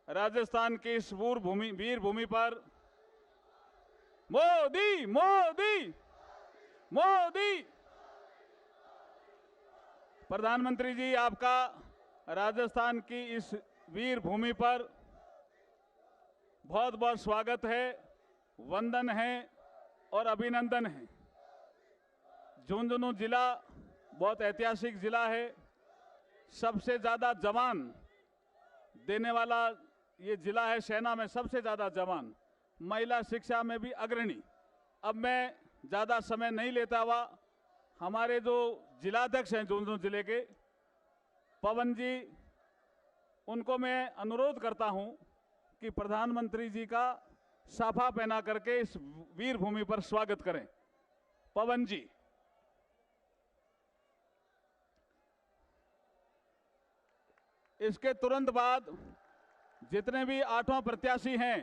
राजस्थान की इस वीर भूमि पर मोदी मोदी मोदी। प्रधानमंत्री जी, आपका राजस्थान की इस वीर भूमि पर बहुत बहुत स्वागत है, वंदन है और अभिनंदन है। झुंझुनू जिला बहुत ऐतिहासिक जिला है। सबसे ज्यादा जवान देने वाला ये जिला है। सेना में सबसे ज्यादा जवान, महिला शिक्षा में भी अग्रणी। अब मैं ज्यादा समय नहीं लेता हुआ हमारे जो जिलाध्यक्ष हैं झुंझुनू जिले के, पवन जी, उनको मैं अनुरोध करता हूं कि प्रधानमंत्री जी का साफा पहना करके इस वीर भूमि पर स्वागत करें। पवन जी। इसके तुरंत बाद जितने भी 8वां प्रत्याशी हैं,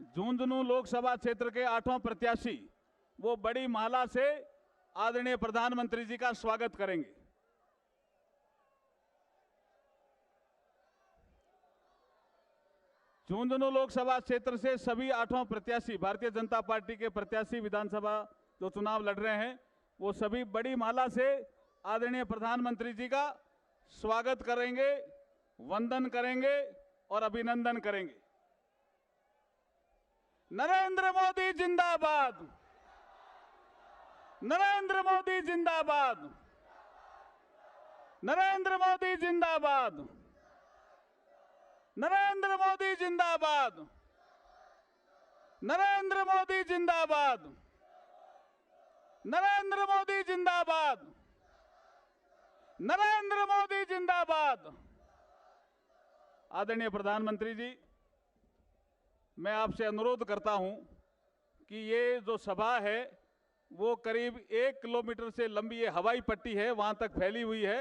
झुंझुनू लोकसभा क्षेत्र के 8वां प्रत्याशी, वो बड़ी माला से आदरणीय प्रधानमंत्री जी का स्वागत करेंगे। झुंझुनू लोकसभा क्षेत्र से सभी 8वां प्रत्याशी, भारतीय जनता पार्टी के प्रत्याशी विधानसभा जो चुनाव लड़ रहे हैं, वो सभी बड़ी माला से आदरणीय प्रधानमंत्री जी का स्वागत करेंगे, वंदन करेंगे और अभिनंदन करेंगे। नरेंद्र मोदी जिंदाबाद, नरेंद्र मोदी जिंदाबाद, नरेंद्र मोदी जिंदाबाद, नरेंद्र मोदी जिंदाबाद, नरेंद्र मोदी जिंदाबाद, नरेंद्र मोदी जिंदाबाद, नरेंद्र मोदी जिंदाबाद। आदरणीय प्रधानमंत्री जी, मैं आपसे अनुरोध करता हूं कि ये जो सभा है वो करीब 1 किलोमीटर से लंबी ये हवाई पट्टी है, वहां तक फैली हुई है।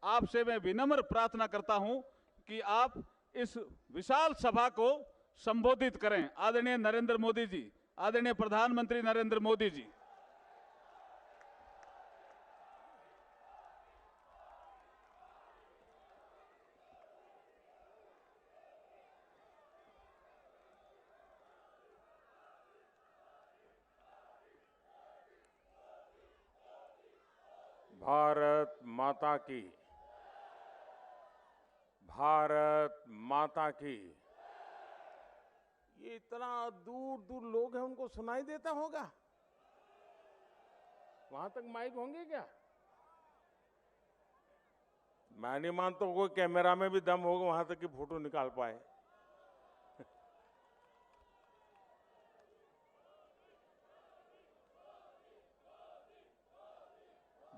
आपसे मैं विनम्र प्रार्थना करता हूं कि आप इस विशाल सभा को संबोधित करें। आदरणीय नरेंद्र मोदी जी, आदरणीय प्रधानमंत्री नरेंद्र मोदी जी। भारत माता की, भारत माता की। ये इतना दूर दूर लोग हैं, उनको सुनाई देता होगा? वहां तक माइक होंगे क्या? मैं नहीं मानता कोई कैमरा में भी दम होगा वहां तक की फोटो निकाल पाए।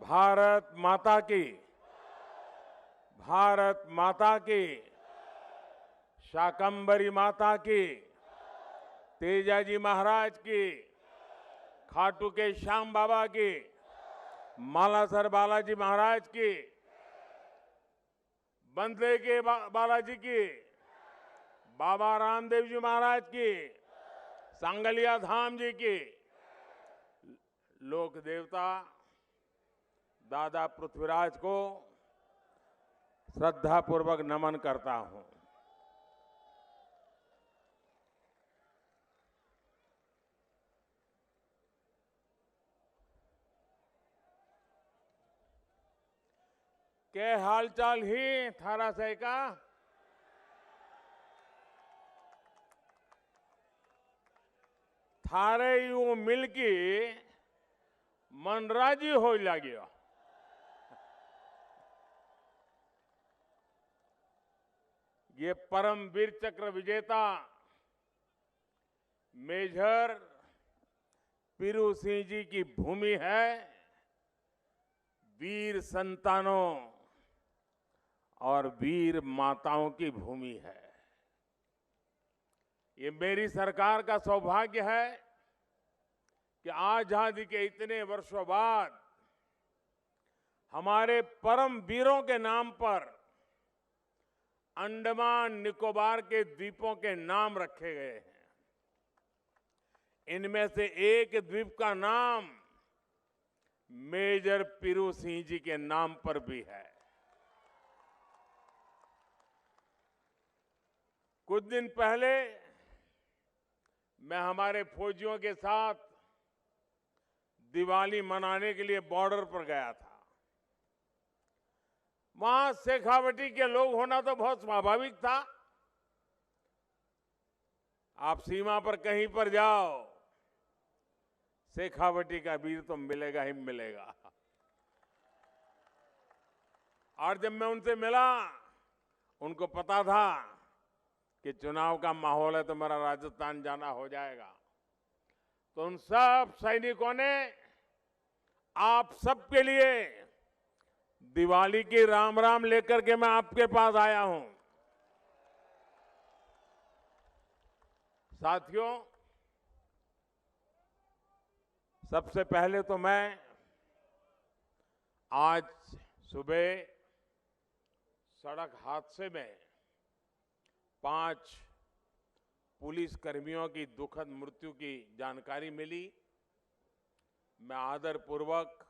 भारत माता की, भारत माता की, शाकंभरी माता की, तेजाजी महाराज की, खाटू के श्याम बाबा की, मालासर बालाजी महाराज की, बंदले के बालाजी की, बाबा रामदेव जी महाराज की, सांगलिया धाम जी की, लोक देवता दादा पृथ्वीराज को श्रद्धापूर्वक नमन करता हूं। के हालचाल ही थारा से का? थारे यू मिलके मनराजी हो लगियो। ये परम वीर चक्र विजेता मेजर पीरू सिंह जी की भूमि है। वीर संतानों और वीर माताओं की भूमि है। ये मेरी सरकार का सौभाग्य है कि आजादी के इतने वर्षों बाद हमारे परम वीरों के नाम पर अंडमान निकोबार के द्वीपों के नाम रखे गए हैं। इनमें से एक द्वीप का नाम मेजर पीरू सिंह जी के नाम पर भी है। कुछ दिन पहले मैं हमारे फौजियों के साथ दिवाली मनाने के लिए बॉर्डर पर गया था। वहां शेखावटी के लोग होना तो बहुत स्वाभाविक था। आप सीमा पर कहीं पर जाओ, शेखावटी का वीर तो मिलेगा ही मिलेगा। और जब मैं उनसे मिला, उनको पता था कि चुनाव का माहौल है तो मेरा राजस्थान जाना हो जाएगा। तो उन सब सैनिकों ने आप सबके लिए दिवाली की राम राम लेकर के मैं आपके पास आया हूं। साथियों, सबसे पहले तो मैं आज सुबह सड़क हादसे में 5 पुलिस कर्मियों की दुखद मृत्यु की जानकारी मिली। मैं आदरपूर्वक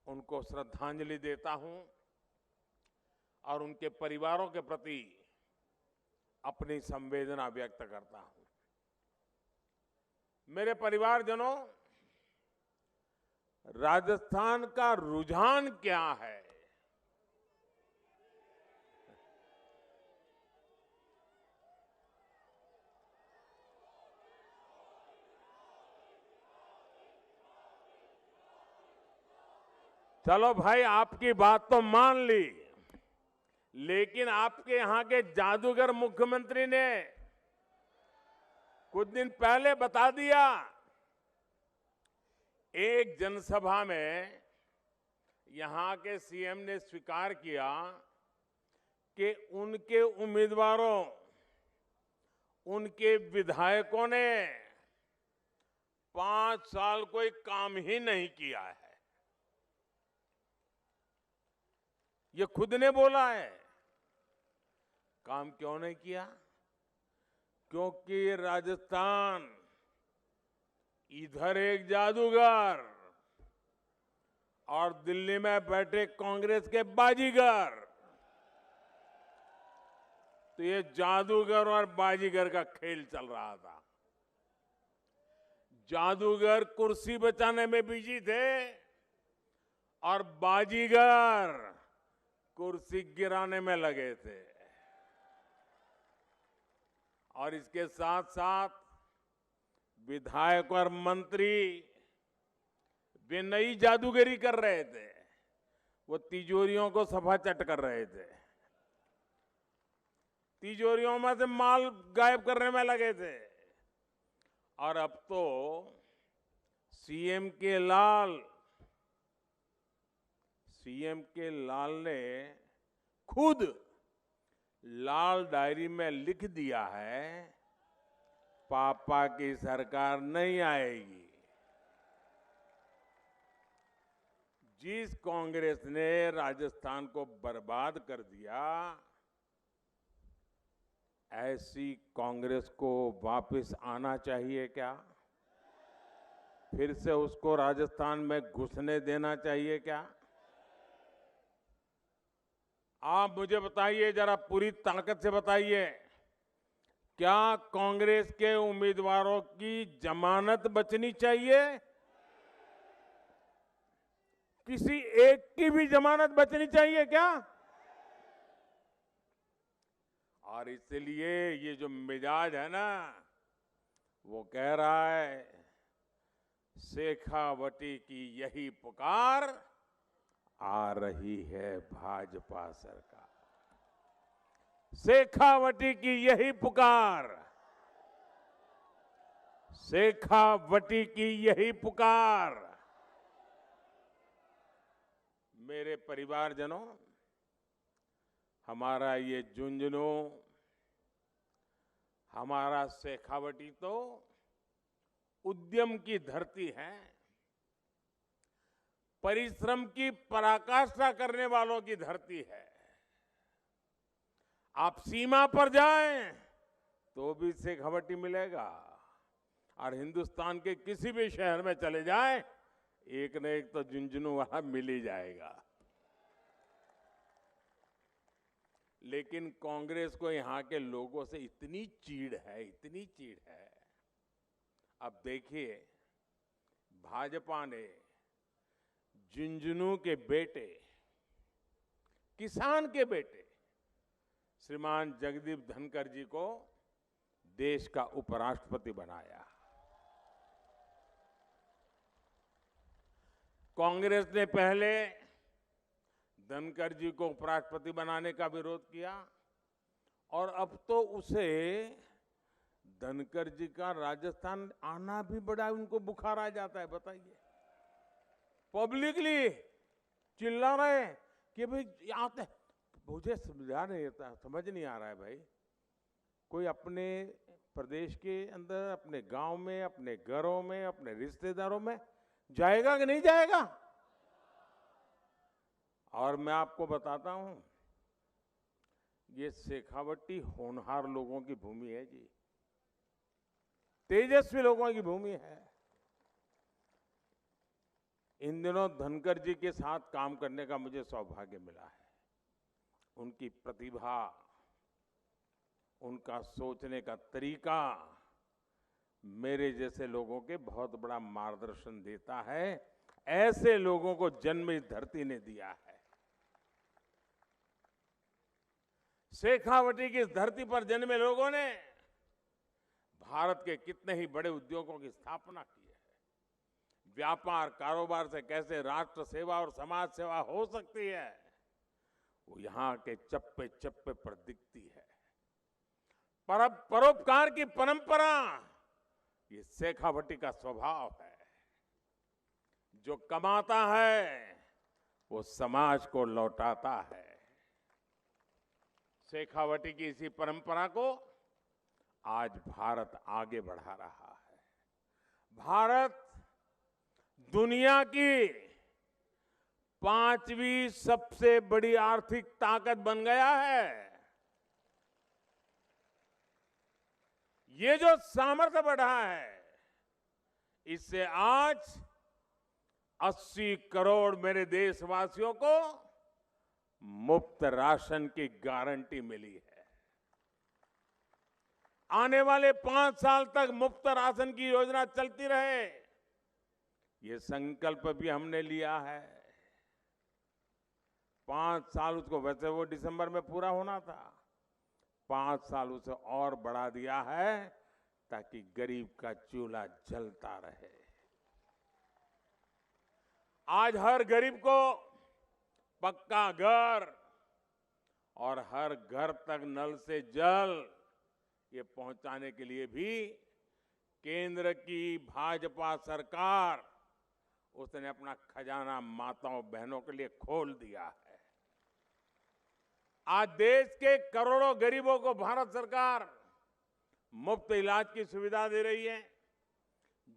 उनको श्रद्धांजलि देता हूं और उनके परिवारों के प्रति अपनी संवेदना व्यक्त करता हूं। मेरे परिवारजनों, राजस्थान का रुझान क्या है? चलो भाई, आपकी बात तो मान ली, लेकिन आपके यहां के जादूगर मुख्यमंत्री ने कुछ दिन पहले बता दिया। एक जनसभा में यहां के सीएम ने स्वीकार किया कि उनके उम्मीदवारों, उनके विधायकों ने 5 साल कोई काम ही नहीं किया है। ये खुद ने बोला है। काम क्यों नहीं किया? क्योंकि राजस्थान इधर एक जादूगर और दिल्ली में बैठे कांग्रेस के बाजीगर। तो ये जादूगर और बाजीगर का खेल चल रहा था। जादूगर कुर्सी बचाने में बिजी थे और बाजीगर कुर्सी गिराने में लगे थे। और इसके साथ साथ विधायक और मंत्री वे नई जादूगरी कर रहे थे। वो तिजोरियों को सफाचट कर रहे थे, तिजोरियों में से माल गायब करने में लगे थे। और अब तो सीएम के लाल ने खुद लाल डायरी में लिख दिया है, पापा की सरकार नहीं आएगी। जिस कांग्रेस ने राजस्थान को बर्बाद कर दिया, ऐसी कांग्रेस को वापस आना चाहिए क्या? फिर से उसको राजस्थान में घुसने देना चाहिए क्या? आप मुझे बताइए, जरा पूरी ताकत से बताइए, क्या कांग्रेस के उम्मीदवारों की जमानत बचनी चाहिए? किसी एक की भी जमानत बचनी चाहिए क्या? और इसलिए ये जो मिजाज है ना, वो कह रहा है शेखावटी की यही पुकार, आ रही है भाजपा सरकार। शेखावटी की यही पुकार, शेखावटी की यही पुकार। मेरे परिवारजनों, हमारा ये झुंझुनू, हमारा शेखावटी तो उद्यम की धरती है, परिश्रम की पराकाष्ठा करने वालों की धरती है। आप सीमा पर जाएं तो भी शेखावटी मिलेगा, और हिंदुस्तान के किसी भी शहर में चले जाएं, एक न एक तो झुंझुनू वहां मिल ही जाएगा। लेकिन कांग्रेस को यहाँ के लोगों से इतनी चीड़ है, इतनी चीड़ है। अब देखिए, भाजपा ने झुंझुनू के बेटे, किसान के बेटे श्रीमान जगदीप धनखड़ जी को देश का उपराष्ट्रपति बनाया। कांग्रेस ने पहले धनखड़ जी को उपराष्ट्रपति बनाने का विरोध किया और अब तो उसे धनखड़ जी का राजस्थान आना भी बड़ा उनको बुखार आ जाता है। बताइए, पब्लिकली चिल्ला रहे कि भाई आते, मुझे समझ नहीं आ रहा है भाई, कोई अपने प्रदेश के अंदर, अपने गांव में, अपने घरों में, अपने रिश्तेदारों में जाएगा कि नहीं जाएगा? और मैं आपको बताता हूं, ये शेखावटी होनहार लोगों की भूमि है जी, तेजस्वी लोगों की भूमि है। इन दिनों धनखड़ जी के साथ काम करने का मुझे सौभाग्य मिला है। उनकी प्रतिभा, उनका सोचने का तरीका मेरे जैसे लोगों के बहुत बड़ा मार्गदर्शन देता है। ऐसे लोगों को जन्म इस धरती ने दिया है। शेखावटी की इस धरती पर जन्मे लोगों ने भारत के कितने ही बड़े उद्योगों की स्थापना की है। व्यापार कारोबार से कैसे राष्ट्र सेवा और समाज सेवा हो सकती है, वो यहाँ के चप्पे चप्पे पर दिखती है। परोपकार की परंपरा, ये शेखावटी का स्वभाव है। जो कमाता है वो समाज को लौटाता है। शेखावटी की इसी परंपरा को आज भारत आगे बढ़ा रहा है। भारत दुनिया की 5वीं सबसे बड़ी आर्थिक ताकत बन गया है। ये जो सामर्थ्य बढ़ा है, इससे आज 80 करोड़ मेरे देशवासियों को मुफ्त राशन की गारंटी मिली है। आने वाले 5 साल तक मुफ्त राशन की योजना चलती रहे, ये संकल्प भी हमने लिया है। 5 साल, उसको वैसे वो दिसंबर में पूरा होना था, 5 साल उसे और बढ़ा दिया है ताकि गरीब का चूल्हा जलता रहे। आज हर गरीब को पक्का घर और हर घर तक नल से जल, ये पहुंचाने के लिए भी केंद्र की भाजपा सरकार, उसने अपना खजाना माताओं बहनों के लिए खोल दिया है। आज देश के करोड़ों गरीबों को भारत सरकार मुफ्त इलाज की सुविधा दे रही है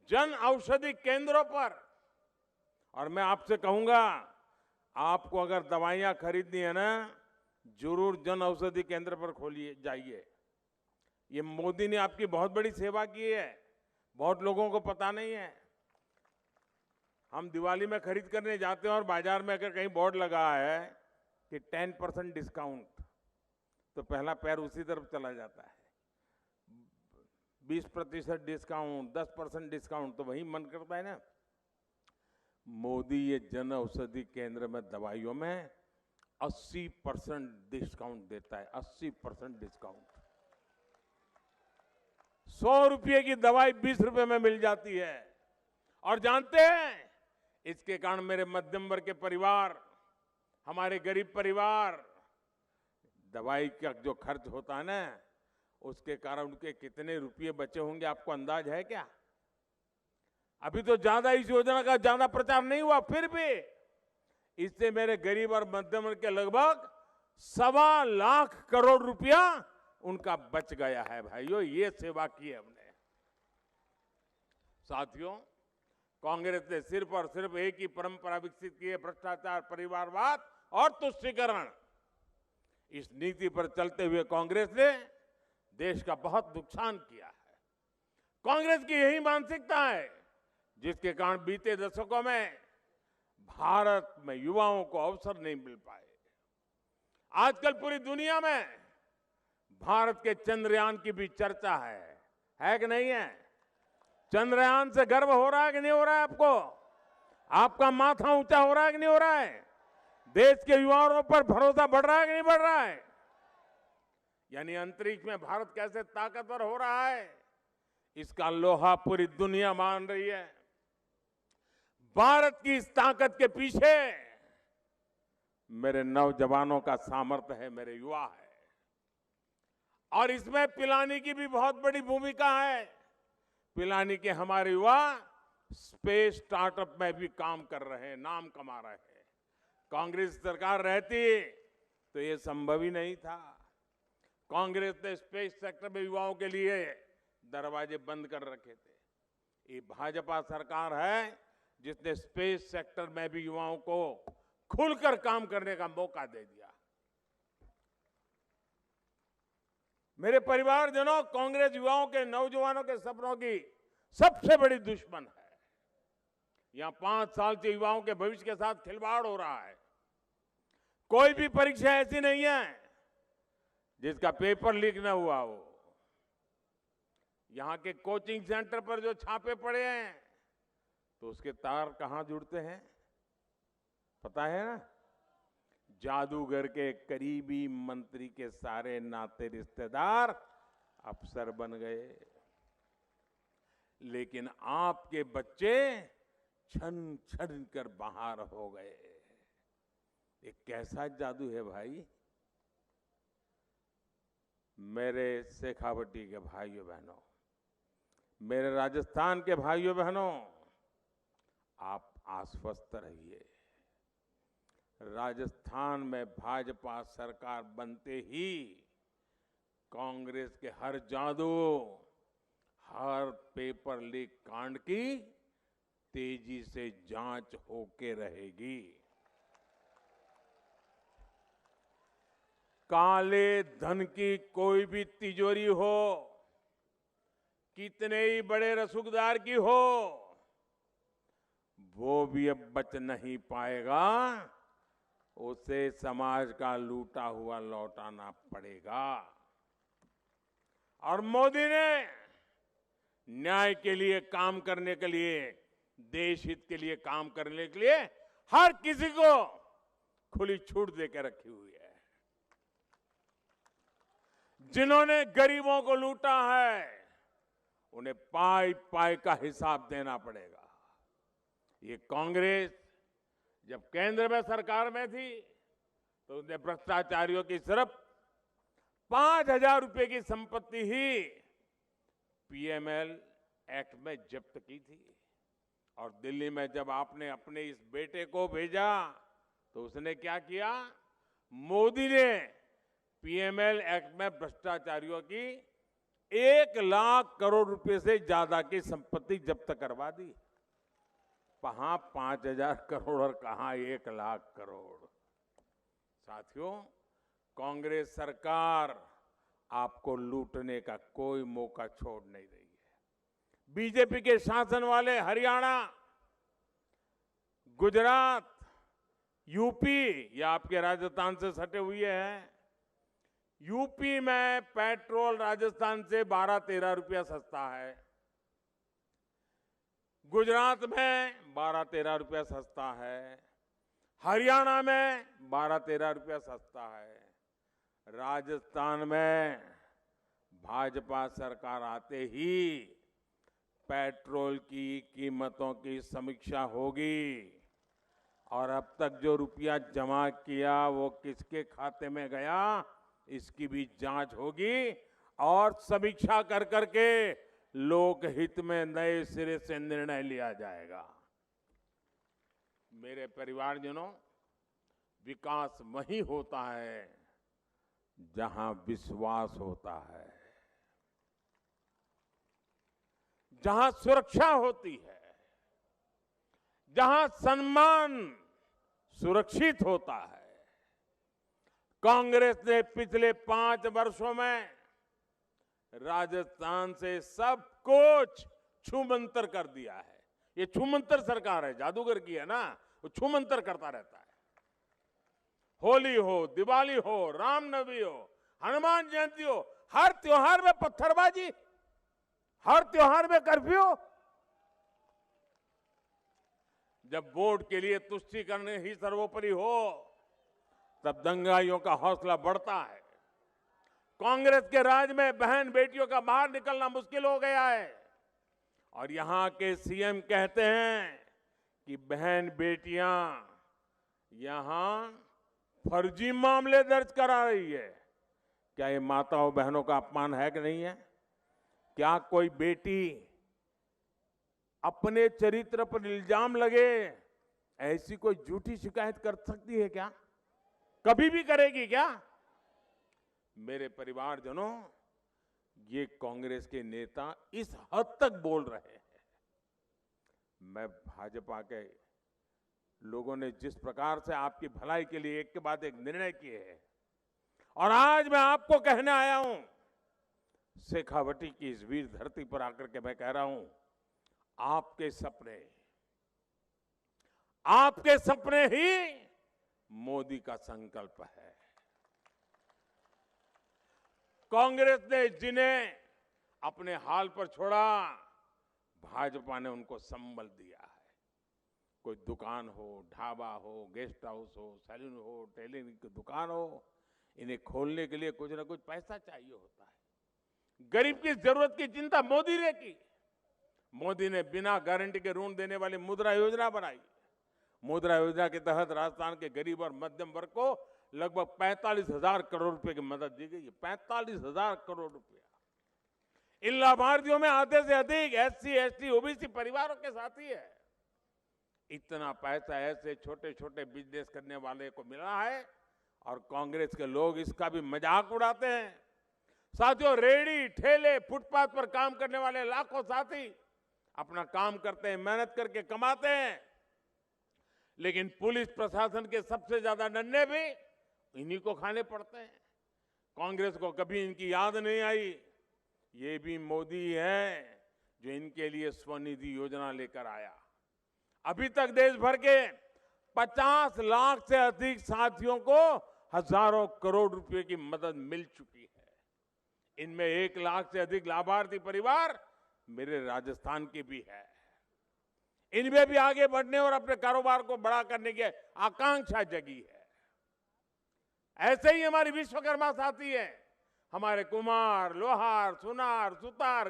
जन औषधि केंद्रों पर। और मैं आपसे कहूंगा, आपको अगर दवाइयां खरीदनी है ना, जरूर जन औषधि केंद्र पर खोलिए, जाइए। ये मोदी ने आपकी बहुत बड़ी सेवा की है, बहुत लोगों को पता नहीं है। हम दिवाली में खरीद करने जाते हैं और बाजार में अगर कहीं बोर्ड लगा है कि 10% डिस्काउंट, तो पहला पैर उसी तरफ चला जाता है। 20% डिस्काउंट, 10% डिस्काउंट, तो वही मन करता है ना। मोदी ये जन औषधि केंद्र में दवाइयों में 80% डिस्काउंट देता है। 80% डिस्काउंट। 100 रुपये की दवाई 20 रुपये में मिल जाती है। और जानते हैं, इसके कारण मेरे मध्यम वर्ग के परिवार, हमारे गरीब परिवार, दवाई का जो खर्च होता है ना, उसके कारण उनके कितने रुपये बचे होंगे, आपको अंदाज है क्या? अभी तो ज्यादा इस योजना का ज्यादा प्रचार नहीं हुआ, फिर भी इससे मेरे गरीब और मध्यम वर्ग के लगभग 1.25 लाख करोड़ रुपया उनका बच गया है। भाइयों, ये सेवा की है हमने। साथियों, कांग्रेस ने सिर्फ और सिर्फ एक ही परंपरा विकसित की है, भ्रष्टाचार, परिवारवाद और तुष्टीकरण। इस नीति पर चलते हुए कांग्रेस ने देश का बहुत नुकसान किया है। कांग्रेस की यही मानसिकता है जिसके कारण बीते दशकों में भारत में युवाओं को अवसर नहीं मिल पाए। आजकल पूरी दुनिया में भारत के चंद्रयान की भी चर्चा है कि नहीं है? चंद्रयान से गर्व हो रहा है कि नहीं हो रहा है आपको? आपका माथा ऊंचा हो रहा है कि नहीं हो रहा है? देश के युवाओं पर भरोसा बढ़ रहा है कि नहीं बढ़ रहा है? यानी अंतरिक्ष में भारत कैसे ताकतवर हो रहा है, इसका लोहा पूरी दुनिया मान रही है। भारत की इस ताकत के पीछे मेरे नौजवानों का सामर्थ्य है, मेरे युवा है। और इसमें पिलानी की भी बहुत बड़ी भूमिका है। पिलानी के हमारे युवा स्पेस स्टार्टअप में भी काम कर रहे हैं, नाम कमा रहे हैं। कांग्रेस सरकार रहती तो ये संभव ही नहीं था। कांग्रेस ने स्पेस सेक्टर में युवाओं के लिए दरवाजे बंद कर रखे थे। ये भाजपा सरकार है जिसने स्पेस सेक्टर में भी युवाओं को खुलकर काम करने का मौका दे दिया। मेरे परिवारजनों, कांग्रेस युवाओं के, नौजवानों के सपनों की सबसे बड़ी दुश्मन है। यहां 5 साल से युवाओं के भविष्य के साथ खिलवाड़ हो रहा है। कोई भी परीक्षा ऐसी नहीं है जिसका पेपर लीक न हुआ हो। यहां के कोचिंग सेंटर पर जो छापे पड़े हैं तो उसके तार कहां जुड़ते हैं पता है ना? जादूगर के करीबी मंत्री के सारे नाते रिश्तेदार अफसर बन गए। लेकिन आपके बच्चे छन छन कर बाहर हो गए। ये कैसा जादू है भाई? मेरे शेखावटी के भाइयों बहनों, मेरे राजस्थान के भाइयों बहनों, आप आश्वस्त रहिए। राजस्थान में भाजपा सरकार बनते ही कांग्रेस के हर जादू, हर पेपर लीक कांड की तेजी से जांच होके रहेगी। काले धन की कोई भी तिजोरी हो, कितने ही बड़े रसूखदार की हो, वो भी अब बच नहीं पाएगा। उसे समाज का लूटा हुआ लौटाना पड़ेगा। और मोदी ने न्याय के लिए काम करने के लिए, देश हित के लिए काम करने के लिए हर किसी को खुली छूट देकर रखी हुई है। जिन्होंने गरीबों को लूटा है उन्हें पाई पाई का हिसाब देना पड़ेगा। ये कांग्रेस जब केंद्र में सरकार में थी तो उसने भ्रष्टाचारियों की सिर्फ 5,000 रुपए की संपत्ति ही पीएमएल एक्ट में जब्त की थी। और दिल्ली में जब आपने अपने इस बेटे को भेजा तो उसने क्या किया? मोदी ने पीएमएल एक्ट में भ्रष्टाचारियों की 1 लाख करोड़ रुपए से ज्यादा की संपत्ति जब्त करवा दी। कहां 5,000 करोड़ और कहां 1 लाख करोड़। साथियों, कांग्रेस सरकार आपको लूटने का कोई मौका छोड़ नहीं रही है। बीजेपी के शासन वाले हरियाणा, गुजरात, यूपी, या आपके राजस्थान से सटे हुए हैं। यूपी में पेट्रोल राजस्थान से 12-13 रुपया सस्ता है। गुजरात में 12-13 रुपया सस्ता है। हरियाणा में 12-13 रुपया सस्ता है। राजस्थान में भाजपा सरकार आते ही पेट्रोल की कीमतों की समीक्षा होगी और अब तक जो रुपया जमा किया वो किसके खाते में गया, इसकी भी जांच होगी और समीक्षा कर करके लोकहित में नए सिरे से निर्णय लिया जाएगा। मेरे परिवारजनों, विकास वही होता है जहां विश्वास होता है, जहां सुरक्षा होती है, जहां सम्मान सुरक्षित होता है। कांग्रेस ने पिछले 5 वर्षों में राजस्थान से सब कुछ छूमंतर कर दिया है। ये छूमंतर सरकार है, जादूगर की है ना, वो छूमंतर करता रहता है। होली हो, दिवाली हो, रामनवमी हो, हनुमान जयंती हो, हर त्योहार में पत्थरबाजी, हर त्योहार में कर्फ्यू। जब वोट के लिए तुष्टीकरण ही सर्वोपरि हो, तब दंगाइयों का हौसला बढ़ता है। कांग्रेस के राज में बहन बेटियों का बाहर निकलना मुश्किल हो गया है और यहां के सीएम कहते हैं कि बहन बेटियां यहां फर्जी मामले दर्ज करा रही है। क्या ये माताओं बहनों का अपमान है कि नहीं है? क्या कोई बेटी अपने चरित्र पर इल्जाम लगे ऐसी कोई झूठी शिकायत कर सकती है क्या? कभी भी करेगी क्या? मेरे परिवारजनों, ये कांग्रेस के नेता इस हद तक बोल रहे हैं। मैं भाजपा के लोगों ने जिस प्रकार से आपकी भलाई के लिए एक के बाद एक निर्णय किए हैं और आज मैं आपको कहने आया हूं, शेखावटी की इस वीर धरती पर आकर के मैं कह रहा हूं, आपके सपने ही मोदी का संकल्प है। कांग्रेस ने जिन्हें अपने हाल पर छोड़ा, भाजपा ने उनको संबल दिया है। कोई दुकान हो, ढाबा हो, गेस्ट हाउस हो, सैलून हो, टेलरिंग की दुकान हो, इन्हें खोलने के लिए कुछ ना कुछ पैसा चाहिए होता है। गरीब की जरूरत की चिंता मोदी ने की। मोदी ने बिना गारंटी के ऋण देने वाली मुद्रा योजना बनाई। मुद्रा योजना के तहत राजस्थान के गरीब और मध्यम वर्ग को लगभग 45,000 करोड़ रुपए की मदद दी गई है। 45,000 करोड़ रुपया। इन लाभार्थियों में आधे से अधिक एससी, एसटी, ओबीसी परिवारों के साथी है। इतना पैसा ऐसे छोटे छोटे बिजनेस करने वाले को मिला है और कांग्रेस के लोग इसका भी मजाक उड़ाते हैं। साथियों, रेहड़ी, ठेले, फुटपाथ पर काम करने वाले लाखों साथी अपना काम करते हैं, मेहनत करके कमाते हैं, लेकिन पुलिस प्रशासन के सबसे ज्यादा नन्हे भी इन्हीं को खाने पड़ते हैं। कांग्रेस को कभी इनकी याद नहीं आई। ये भी मोदी है जो इनके लिए स्वनिधि योजना लेकर आया। अभी तक देश भर के 50 लाख से अधिक साथियों को हजारों करोड़ रुपए की मदद मिल चुकी है। इनमें 1 लाख से अधिक लाभार्थी परिवार मेरे राजस्थान के भी है। इनमें भी आगे बढ़ने और अपने कारोबार को बड़ा करने की आकांक्षा जगी है। ऐसे ही हमारी विश्वकर्मा साथी है, हमारे कुम्हार, लोहार, सुनार, सुतार,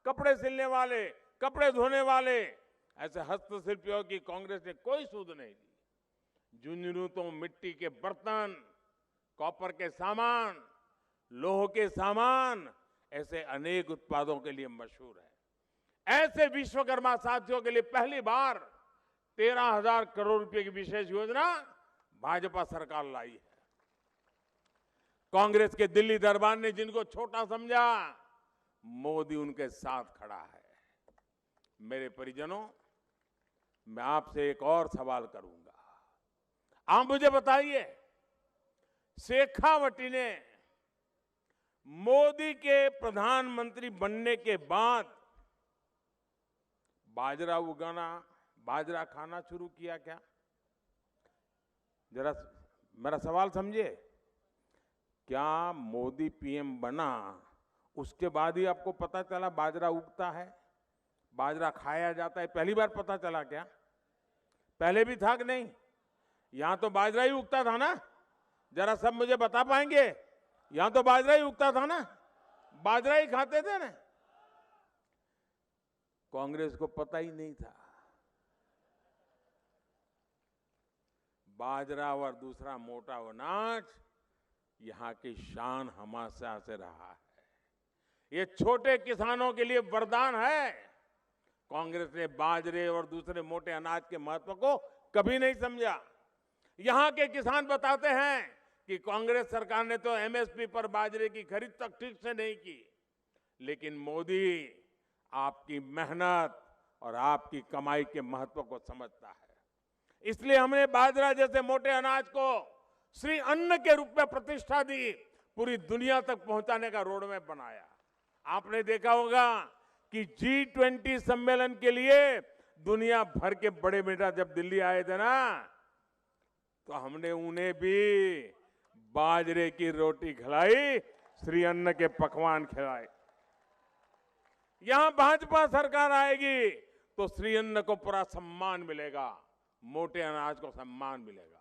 कपड़े सिलने वाले, कपड़े धोने वाले, ऐसे हस्तशिल्पियों की कांग्रेस ने कोई सूद नहीं दी। झुंझुनू तो मिट्टी के बर्तन, कॉपर के सामान, लोह के सामान, ऐसे अनेक उत्पादों के लिए मशहूर है। ऐसे विश्वकर्मा साथियों के लिए पहली बार 13,000 करोड़ रुपए की विशेष योजना भाजपा सरकार लाई है। कांग्रेस के दिल्ली दरबार ने जिनको छोटा समझा, मोदी उनके साथ खड़ा है। मेरे परिजनों, मैं आपसे एक और सवाल करूंगा। आप मुझे बताइए, शेखावटी ने मोदी के प्रधानमंत्री बनने के बाद बाजरा उगाना, बाजरा खाना शुरू किया क्या? जरा मेरा सवाल समझिए। क्या मोदी पीएम बना उसके बाद ही आपको पता चला बाजरा उगता है, बाजरा खाया जाता है? पहली बार पता चला क्या? पहले भी था कि नहीं? यहां तो बाजरा ही उगता था ना? जरा सब मुझे बता पाएंगे? यहां तो बाजरा ही उगता था ना? बाजरा ही खाते थे ना? कांग्रेस को पता ही नहीं था। बाजरा और दूसरा मोटा अनाज यहां की शान हमेशा से रहा है। ये छोटे किसानों के लिए वरदान है। कांग्रेस ने बाजरे और दूसरे मोटे अनाज के महत्व को कभी नहीं समझा। यहां के किसान बताते हैं कि कांग्रेस सरकार ने तो एमएसपी पर बाजरे की खरीद तक ठीक से नहीं की, लेकिन मोदी आपकी मेहनत और आपकी कमाई के महत्व को समझता है। इसलिए हमने बाजरा जैसे मोटे अनाज को श्री अन्न के रूप में प्रतिष्ठा दी, पूरी दुनिया तक पहुंचाने का रोडमैप बनाया। आपने देखा होगा कि G20 सम्मेलन के लिए दुनिया भर के बड़े नेता जब दिल्ली आए थे ना, तो हमने उन्हें भी बाजरे की रोटी खिलाई, श्री अन्न के पकवान खिलाए। यहां भाजपा सरकार आएगी तो श्री अन्न को पूरा सम्मान मिलेगा, मोटे अनाज को सम्मान मिलेगा।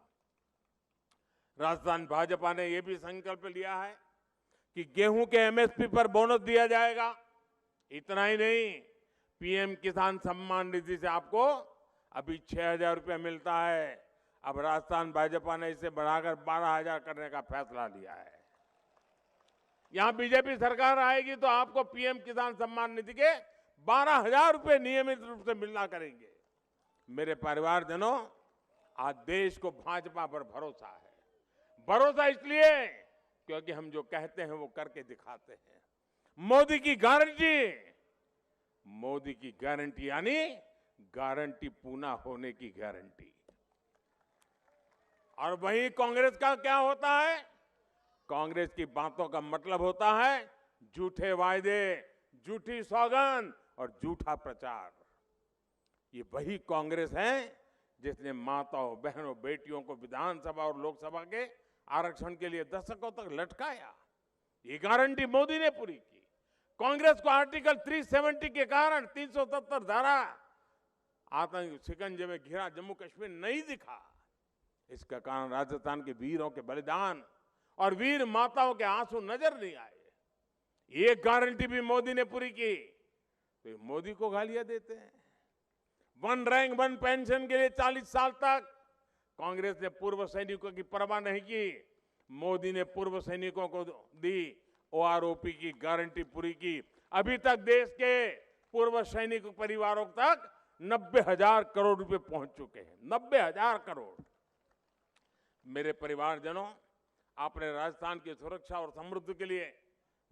राजस्थान भाजपा ने यह भी संकल्प लिया है कि गेहूं के एमएसपी पर बोनस दिया जाएगा। इतना ही नहीं, पीएम किसान सम्मान निधि से आपको अभी 6,000 रुपया मिलता है। अब राजस्थान भाजपा ने इसे बढ़ाकर 12,000 करने का फैसला लिया है। यहां बीजेपी सरकार आएगी तो आपको पीएम किसान सम्मान निधि के 12,000 रुपए नियमित रूप से मिलना करेंगे। मेरे परिवारजनों, आज देश को भाजपा पर भरोसा है। भरोसा इसलिए क्योंकि हम जो कहते हैं वो करके दिखाते हैं। मोदी की गारंटी यानी गारंटी पूरा होने की गारंटी। और वहीं कांग्रेस का क्या होता है? कांग्रेस की बातों का मतलब होता है झूठे वायदे, झूठी सौगंध और झूठा प्रचार। ये वही कांग्रेस है जिसने माताओं, बहनों, बेटियों को विधानसभा और लोकसभा के आरक्षण के लिए दशकों तक लटकाया। ये गारंटी मोदी ने पूरी की। कांग्रेस को आर्टिकल 370 के कारण 377 धारा आतंक शिकंजे में घिरा जम्मू कश्मीर नहीं दिखा। इसका कारण राजस्थान के वीरों के बलिदान और वीर माताओं के आंसू नजर नहीं आए। ये गारंटी भी मोदी ने पूरी की। तो मोदी को गालियां देते हैं। 1 रैंक 1 पेंशन के लिए 40 साल तक कांग्रेस ने पूर्व सैनिकों की परवाह नहीं की। मोदी ने पूर्व सैनिकों को दी ओआरओपी की गारंटी पूरी की। अभी तक देश के पूर्व सैनिक परिवारों तक 90,000 करोड़ रुपए पहुंच चुके हैं। 90,000 करोड़। मेरे परिवारजनों, आपने राजस्थान की सुरक्षा और समृद्धि के लिए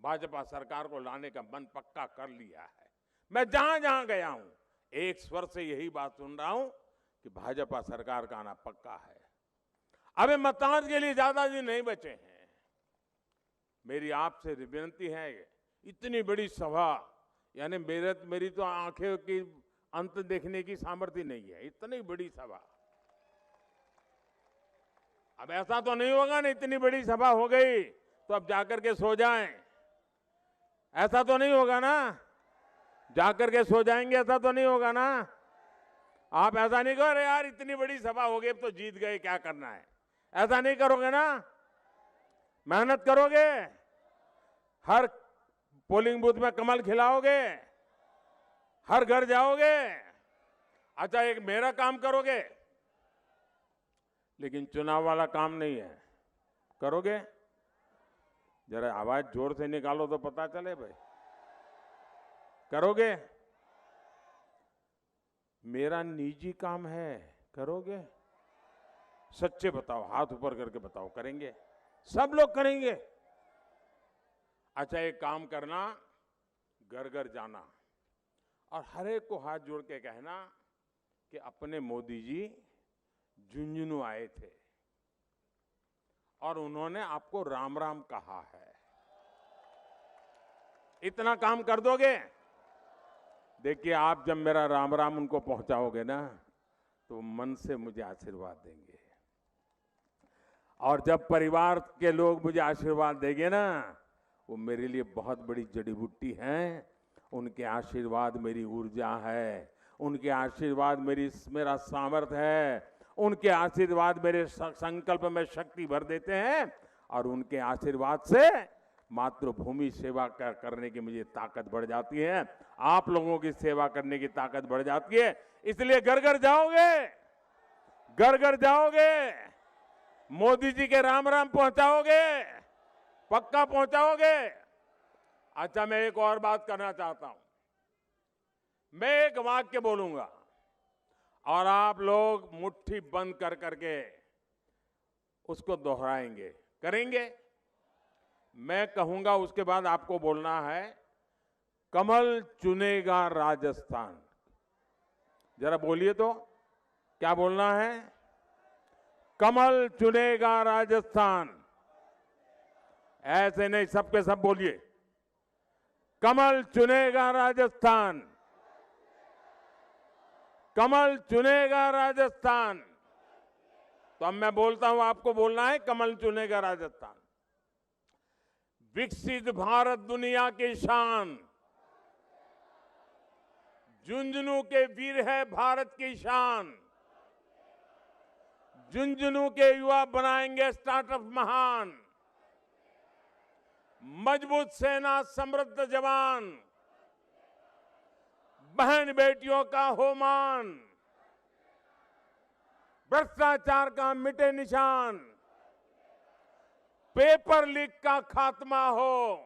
भाजपा सरकार को लाने का मन पक्का कर लिया है। मैं जहां जहां गया हूं एक स्वर से यही बात सुन रहा हूं कि भाजपा सरकार का आना पक्का है। अबे मतदान के लिए ज्यादा दिन नहीं बचे हैं। मेरी आपसे विनती है, इतनी बड़ी सभा, यानी मेरी तो आंखें की अंत देखने की सामर्थ्य नहीं है। इतनी बड़ी सभा, अब ऐसा तो नहीं होगा ना इतनी बड़ी सभा हो गई तो अब जाकर के सो जाएं। ऐसा तो नहीं होगा ना, जाकर के सो जाएंगे, ऐसा तो नहीं होगा ना। आप ऐसा नहीं करो, यार इतनी बड़ी सभा हो गई अब तो जीत गए, क्या करना है। ऐसा नहीं करोगे ना, मेहनत करोगे, हर पोलिंग बूथ में कमल खिलाओगे, हर घर जाओगे। अच्छा, एक मेरा काम करोगे, लेकिन चुनाव वाला काम नहीं है। करोगे? जरा आवाज जोर से निकालो तो पता चले भाई। करोगे? मेरा निजी काम है, करोगे? सच्चे बताओ, हाथ ऊपर करके बताओ। करेंगे? सब लोग करेंगे। अच्छा, एक काम करना, घर घर जाना और हर एक को हाथ जोड़ के कहना कि अपने मोदी जी झुंझुनू आए थे और उन्होंने आपको राम राम कहा है। इतना काम कर दोगे, देखिए आप जब मेरा राम राम उनको पहुंचाओगे ना तो मन से मुझे आशीर्वाद देंगे। और जब परिवार के लोग मुझे आशीर्वाद देंगे ना, वो मेरे लिए बहुत बड़ी जड़ी बूटी हैं। उनके आशीर्वाद मेरी ऊर्जा है, उनके आशीर्वाद मेरा सामर्थ्य है, उनके आशीर्वाद मेरे संकल्प में शक्ति भर देते हैं और उनके आशीर्वाद से मातृभूमि सेवा करने की मुझे ताकत बढ़ जाती है। आप लोगों की सेवा करने की ताकत बढ़ जाती है। इसलिए घर घर जाओगे, घर घर जाओगे, मोदी जी के राम राम पहुंचाओगे, पक्का पहुंचाओगे। अच्छा, मैं एक और बात करना चाहता हूं। मैं एक वाक्य बोलूंगा और आप लोग मुट्ठी बंद कर करके उसको दोहराएंगे, करेंगे? मैं कहूंगा, उसके बाद आपको बोलना है, कमल चुनेगा राजस्थान। जरा बोलिए तो, क्या बोलना है? कमल चुनेगा राजस्थान। ऐसे नहीं, सबके सब बोलिए, कमल चुनेगा राजस्थान, कमल चुनेगा राजस्थान। तो अब मैं बोलता हूं, आपको बोलना है, कमल चुनेगा राजस्थान। विकसित भारत दुनिया की शान, झुंझुनू के वीर है भारत की शान। झुंझुनू के युवा बनाएंगे स्टार्टअप महान। मजबूत सेना, समृद्ध जवान, बहन बेटियों का हो मान। भ्रष्टाचार का मिटे निशान, पेपर लीक का खात्मा हो।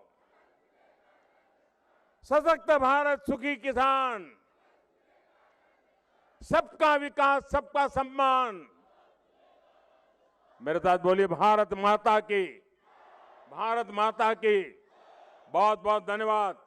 सशक्त भारत, सुखी किसान, सबका विकास, सबका सम्मान। मेरे साथ बोलिए, भारत माता की, भारत माता की। बहुत बहुत धन्यवाद।